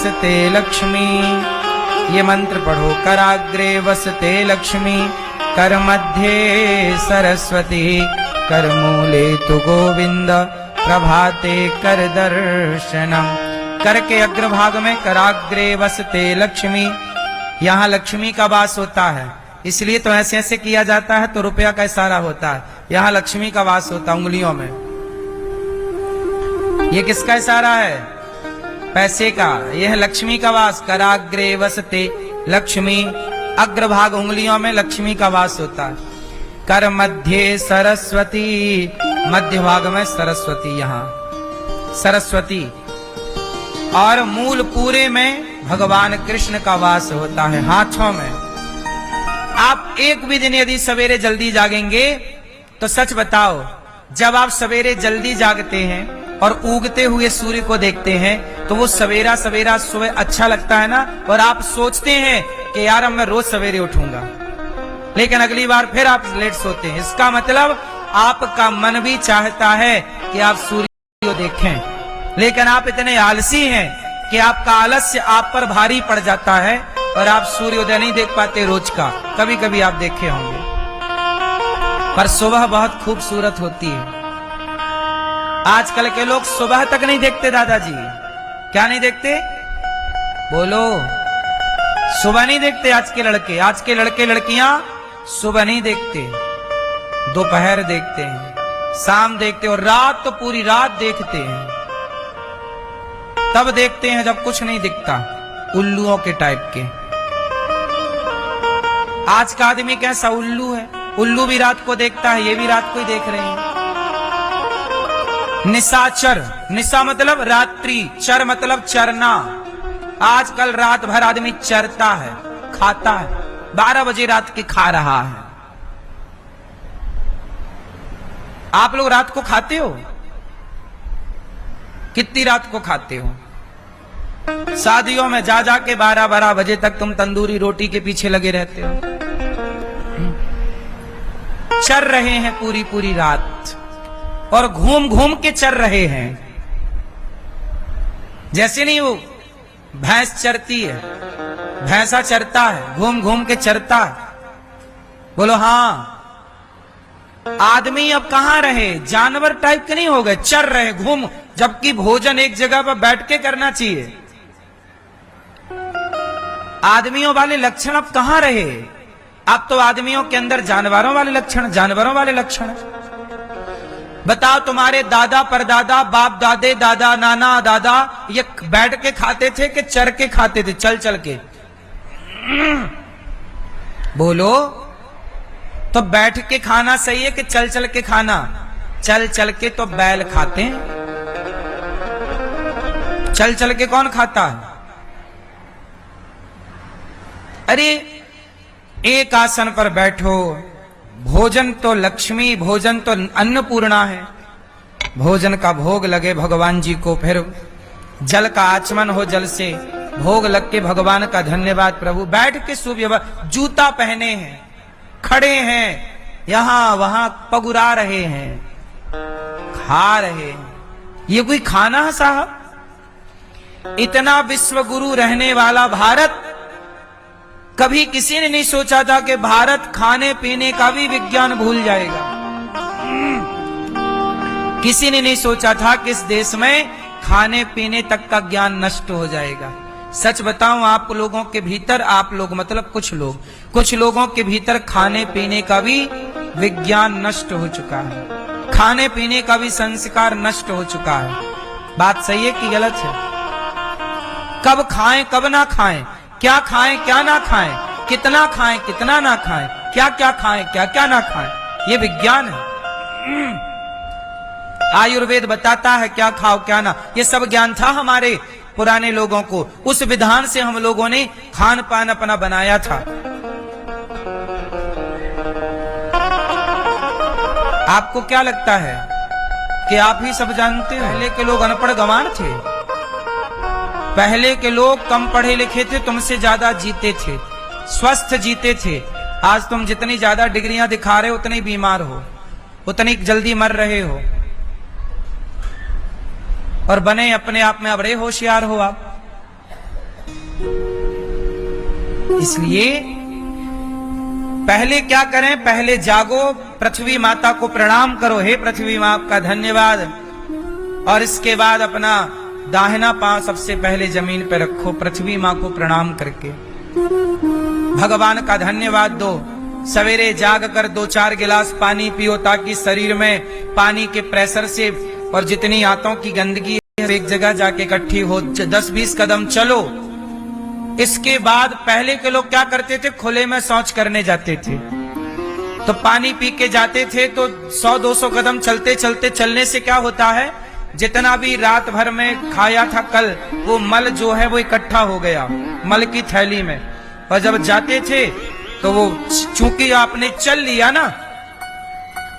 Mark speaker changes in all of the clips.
Speaker 1: वसते लक्ष्मी। ये मंत्र पढ़ो, कराग्रे वसते लक्ष्मी, कर मध्य सरस्वती, कर मूले तु गोविंद, प्रभाते कर दर्शनम। कर के अग्रभाग में कराग्रे वसते लक्ष्मी, यहाँ लक्ष्मी का वास होता है, इसलिए तो ऐसे ऐसे किया जाता है तो रुपया का इशारा होता है। यहाँ लक्ष्मी का वास होता है उंगलियों में। ये किसका इशारा है? पैसे का। यह लक्ष्मी का वास। कराग्रे वसते लक्ष्मी, अग्रभाग उंगलियों में लक्ष्मी का वास होता है। कर मध्य सरस्वती, मध्य भाग में सरस्वती, यहाँ सरस्वती। और मूल पूरे में भगवान कृष्ण का वास होता है, हाथों में। आप एक भी दिन यदि सवेरे जल्दी जागेंगे तो सच बताओ, जब आप सवेरे जल्दी जागते हैं और उगते हुए सूर्य को देखते हैं तो वो सवेरा सवेरा सुबह अच्छा लगता है ना, और आप सोचते हैं कि यार अब मैं रोज सवेरे उठूंगा, लेकिन अगली बार फिर आप लेट सोते हैं। इसका मतलब आपका मन भी चाहता है कि आप सूर्य को देखें, लेकिन आप इतने आलसी हैं कि आपका आलस्य आप पर भारी पड़ जाता है और आप सूर्योदय नहीं देख पाते रोज का। कभी कभी आप देखे होंगे, पर सुबह बहुत खूबसूरत होती है। आजकल के लोग सुबह तक नहीं देखते दादाजी। क्या नहीं देखते? बोलो। सुबह नहीं देखते आज के लड़के। आज के लड़के लड़कियां सुबह नहीं देखते, दोपहर देखते हैं, शाम देखते हैं, और रात तो पूरी रात देखते हैं। तब देखते हैं जब कुछ नहीं दिखता, उल्लुओं के टाइप के। आज का आदमी कैसा उल्लू है? उल्लू भी रात को देखता है, ये भी रात को ही देख रहे हैं। निशाचर, निशा मतलब रात्रि, चर मतलब चरना। आजकल रात भर आदमी चरता है, खाता है, 12 बजे रात के खा रहा है। आप लोग रात को खाते हो? कितनी रात को खाते हो? शादियों में जा जा के 12-12 बजे तक तुम तंदूरी रोटी के पीछे लगे रहते हो। चर रहे हैं पूरी पूरी रात, और घूम घूम के चर रहे हैं। जैसे नहीं वो भैंस चरती है, भैंसा चरता है, घूम घूम के चरता है। बोलो हाँ। आदमी अब कहां रहे? जानवर टाइप के नहीं हो गए, चर रहे, घूम। जबकि भोजन एक जगह पर बैठ के करना चाहिए। आदमियों वाले लक्षण अब कहां रहे? अब तो आदमियों के अंदर जानवरों वाले लक्षण, जानवरों वाले लक्षण। बताओ, तुम्हारे दादा परदादा, बाप दादे, दादा नाना दादा, ये बैठ के खाते थे कि चर के खाते थे, चल चल के? बोलो। तो बैठ के खाना सही है कि चल चल के खाना? चल चल के तो बैल खाते हैं, चल चल के कौन खाता है? अरे एक आसन पर बैठो, भोजन तो लक्ष्मी, भोजन तो अन्नपूर्णा है। भोजन का भोग लगे भगवान जी को, फिर जल का आचमन हो, जल से भोग लग के भगवान का धन्यवाद प्रभु। बैठ के सुव्यवस्थित, जूता पहने हैं, खड़े हैं, यहां वहां पगुरा रहे हैं, खा रहे हैं। ये कोई खाना है साहब? इतना विश्व गुरु रहने वाला भारत, कभी किसी ने नहीं सोचा था कि भारत खाने पीने का भी विज्ञान भूल जाएगा। किसी ने नहीं सोचा था कि इस देश में खाने पीने तक का ज्ञान नष्ट हो जाएगा। सच बताऊं, आप लोगों के भीतर, आप लोग मतलब कुछ लोगों के भीतर खाने पीने का भी विज्ञान नष्ट हो चुका है, खाने पीने का भी संस्कार नष्ट हो चुका है। बात सही है कि गलत है? कब खाएं कब ना खाएं, क्या खाएं क्या ना खाएं, कितना खाएं कितना ना खाएं, क्या क्या खाएं क्या क्या ना खाएं, ये विज्ञान है। आयुर्वेद बताता है क्या खाओ क्या ना। ये सब ज्ञान था हमारे पुराने लोगों को, उस विधान से हम लोगों ने खान पान अपना बनाया था। आपको क्या लगता है कि आप ही सब जानते हो? पहले के लोग अनपढ़ गंवार थे, पहले के लोग कम पढ़े लिखे थे, तुमसे ज्यादा जीते थे, स्वस्थ जीते थे। आज तुम जितनी ज्यादा डिग्रियां दिखा रहे हो उतनी बीमार हो, उतनी जल्दी मर रहे हो, और बने अपने आप में अब बड़े होशियार हो आप। इसलिए पहले क्या करें, पहले जागो, पृथ्वी माता को प्रणाम करो, हे पृथ्वी मां आपका धन्यवाद। और इसके बाद अपना दाहिना पांव सबसे पहले जमीन पर रखो, पृथ्वी मां को प्रणाम करके भगवान का धन्यवाद दो। सवेरे जाग कर 2-4 गिलास पानी पियो, ताकि शरीर में पानी के प्रेशर से और जितनी आंतों की गंदगी एक जगह जाके इकट्ठी हो। 10-20 कदम चलो। इसके बाद पहले के लोग क्या करते थे, खुले में शौच करने जाते थे तो पानी पी के जाते थे, तो 100-200 कदम चलते चलते चलने से क्या होता है, जितना भी रात भर में खाया था कल, वो मल जो है वो इकट्ठा हो गया मल की थैली में। और जब जाते थे तो वो चूंकि आपने चल लिया ना,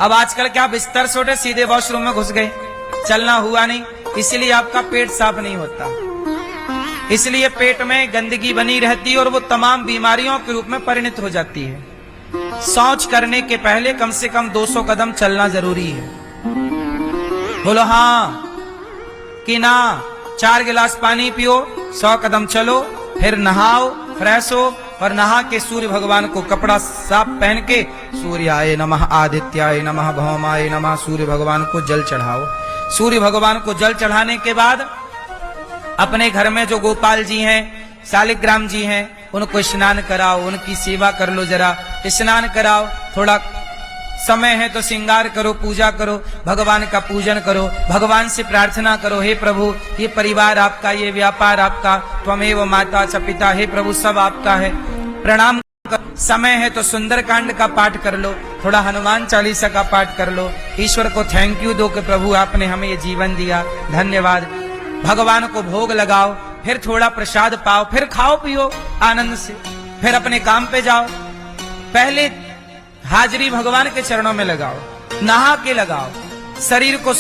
Speaker 1: अब आजकल क्या बिस्तर से उठे सीधे वॉशरूम में घुस गए, चलना हुआ नहीं, इसलिए आपका पेट साफ नहीं होता, इसलिए पेट में गंदगी बनी रहती है और वो तमाम बीमारियों के रूप में परिणत हो जाती है। शौच करने के पहले कम से कम 200 कदम चलना जरूरी है। बोलो हाँ कि ना। 4 गिलास पानी पियो, 100 कदम चलो, फिर नहाओ, फ्रेश हो और नहा के सूर्य भगवान को कपड़ा साफ पहन के सूर्याय नमः, आदित्याय नमः, भौमाय नमः, सूर्य भगवान को जल चढ़ाओ। सूर्य भगवान को जल चढ़ाने के बाद अपने घर में जो गोपाल जी हैं, शालिग्राम जी हैं, उनको स्नान कराओ, उनकी सेवा कर लो, जरा स्नान कराओ, थोड़ा समय है तो श्रृंगार करो, पूजा करो, भगवान का पूजन करो, भगवान से प्रार्थना करो, हे प्रभु ये परिवार आपका, ये व्यापार आपका, त्वमेव माता च पिता, हे प्रभु सब आपका है, प्रणाम करो। समय है तो सुंदरकांड का पाठ कर लो, थोड़ा हनुमान चालीसा का पाठ कर लो, ईश्वर को थैंक यू दो कि प्रभु आपने हमें ये जीवन दिया, धन्यवाद। भगवान को भोग लगाओ, फिर थोड़ा प्रसाद पाओ, फिर खाओ पियो आनंद से, फिर अपने काम पे जाओ। पहले हाजिरी भगवान के चरणों में लगाओ, नहा के लगाओ, शरीर को